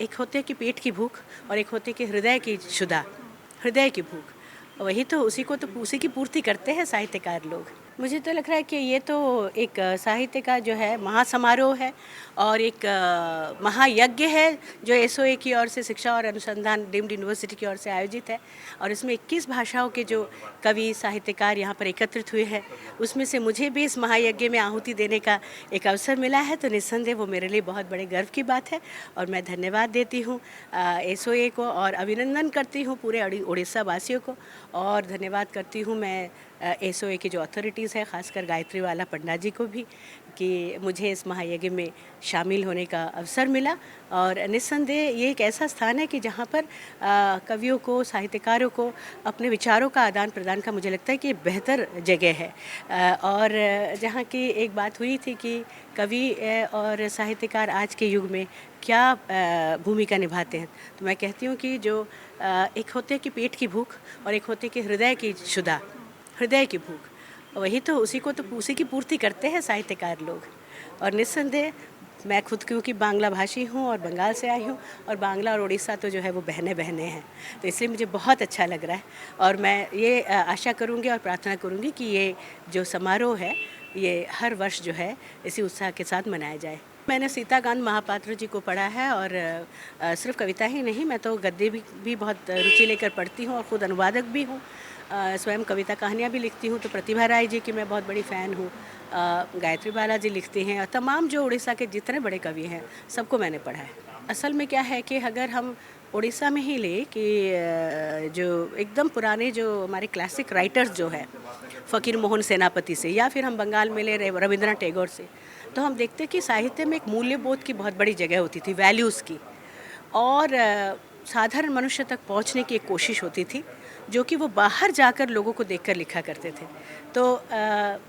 एक होते कि पेट की भूख और एक होते कि हृदय की क्षुधा, हृदय की भूख। वही तो उसी की पूर्ति करते हैं साहित्यकार लोग। मुझे तो लग रहा है कि ये तो एक साहित्य का जो है महासमारोह है और एक महायज्ञ है जो एसओए की ओर से शिक्षा और अनुसंधान डीम्ड यूनिवर्सिटी की ओर से आयोजित है। और इसमें 21 भाषाओं के जो कवि साहित्यकार यहाँ पर एकत्रित हुए हैं, उसमें से मुझे भी इस महायज्ञ में आहुति देने का एक अवसर मिला है, तो निस्संदेह वो मेरे लिए बहुत बड़े गर्व की बात है। और मैं धन्यवाद देती हूँ एसओए को और अभिनंदन करती हूँ पूरे उड़ीसा वासियों को। और धन्यवाद करती हूँ मैं एसओए की जो अथॉरिटीज़ है, ख़ासकर गायत्री वाला पंडा जी को भी, कि मुझे इस महायज्ञ में शामिल होने का अवसर मिला। और निस्संदेह ये एक ऐसा स्थान है कि जहाँ पर कवियों को, साहित्यकारों को अपने विचारों का आदान प्रदान का मुझे लगता है कि बेहतर जगह है। और जहाँ की एक बात हुई थी कि कवि और साहित्यकार आज के युग में क्या भूमिका निभाते हैं, तो मैं कहती हूँ कि जो एक होते कि पेट की भूख और एक होते कि हृदय की क्षुधा, हृदय की भूख, वही तो उसी की पूर्ति करते हैं साहित्यकार लोग। और निस्संदेह मैं खुद क्योंकि बांग्ला भाषी हूँ और बंगाल से आई हूँ, और बांग्ला और उड़ीसा तो जो है वो बहने बहने हैं, तो इसलिए मुझे बहुत अच्छा लग रहा है। और मैं ये आशा करूँगी और प्रार्थना करूँगी कि ये जो समारोह है ये हर वर्ष जो है इसी उत्साह के साथ मनाया जाए। मैंने सीताकांत महापात्र जी को पढ़ा है और सिर्फ कविता ही नहीं, मैं तो गद्य भी बहुत रुचि लेकर पढ़ती हूँ और ख़ुद अनुवादक भी हूँ। स्वयं कविता कहानियाँ भी लिखती हूँ। तो प्रतिभा राय जी की मैं बहुत बड़ी फ़ैन हूँ। गायत्री बाला जी लिखती हैं और तमाम जो उड़ीसा के जितने बड़े कवि हैं सबको मैंने पढ़ा है। असल में क्या है कि अगर हम उड़ीसा में ही ले कि जो एकदम पुराने जो हमारे क्लासिक राइटर्स जो है, फ़कीर मोहन सेनापति से, या फिर हम बंगाल में ले रविंद्रनाथ टैगोर से, तो हम देखते हैं कि साहित्य में एक मूल्यबोध की बहुत बड़ी जगह होती थी, वैल्यूज़ की, और साधारण मनुष्य तक पहुंचने की एक कोशिश होती थी जो कि वो बाहर जाकर लोगों को देखकर लिखा करते थे। तो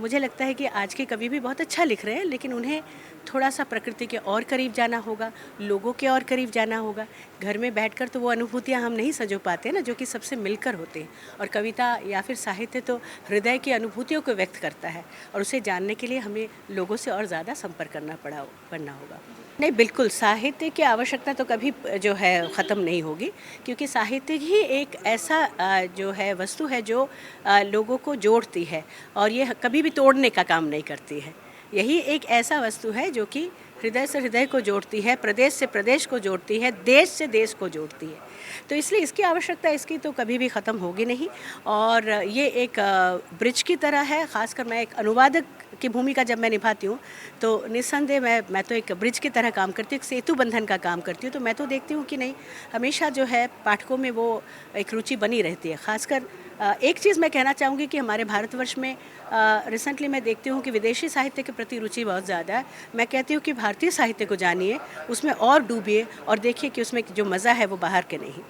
मुझे लगता है कि आज के कवि भी बहुत अच्छा लिख रहे हैं, लेकिन उन्हें थोड़ा सा प्रकृति के और करीब जाना होगा, लोगों के और करीब जाना होगा। घर में बैठकर तो वो अनुभूतियाँ हम नहीं संजो पाते ना, जो कि सबसे मिलकर होते हैं। और कविता या फिर साहित्य तो हृदय की अनुभूतियों को व्यक्त करता है, और उसे जानने के लिए हमें लोगों से और ज़्यादा संपर्क करना होगा। नहीं, बिल्कुल साहित्य की आवश्यकता तो कभी जो है ख़त्म नहीं होगी, क्योंकि साहित्य ही एक ऐसा जो है वस्तु है जो लोगों को जोड़ती है और ये कभी भी तोड़ने का काम नहीं करती है। यही एक ऐसा वस्तु है जो कि हृदय से हृदय को जोड़ती है, प्रदेश से प्रदेश को जोड़ती है, देश से देश को जोड़ती है। तो इसलिए इसकी आवश्यकता इसकी तो कभी भी ख़त्म होगी नहीं। और ये एक ब्रिज की तरह है। ख़ासकर मैं एक अनुवादक की भूमिका जब मैं निभाती हूँ तो निस्संदेह मैं तो एक ब्रिज की तरह काम करती हूँ, एक सेतु बंधन का काम करती हूँ। तो मैं तो देखती हूँ कि नहीं, हमेशा जो है पाठकों में वो एक रुचि बनी रहती है। ख़ासकर एक चीज़ मैं कहना चाहूँगी कि हमारे भारतवर्ष में रिसेंटली मैं देखती हूँ कि विदेशी साहित्य के प्रति रुचि बहुत ज़्यादा है। मैं कहती हूँ कि भारतीय साहित्य को जानिए, उसमें और डूबिए और देखिए कि उसमें जो मज़ा है वो बाहर के नहीं।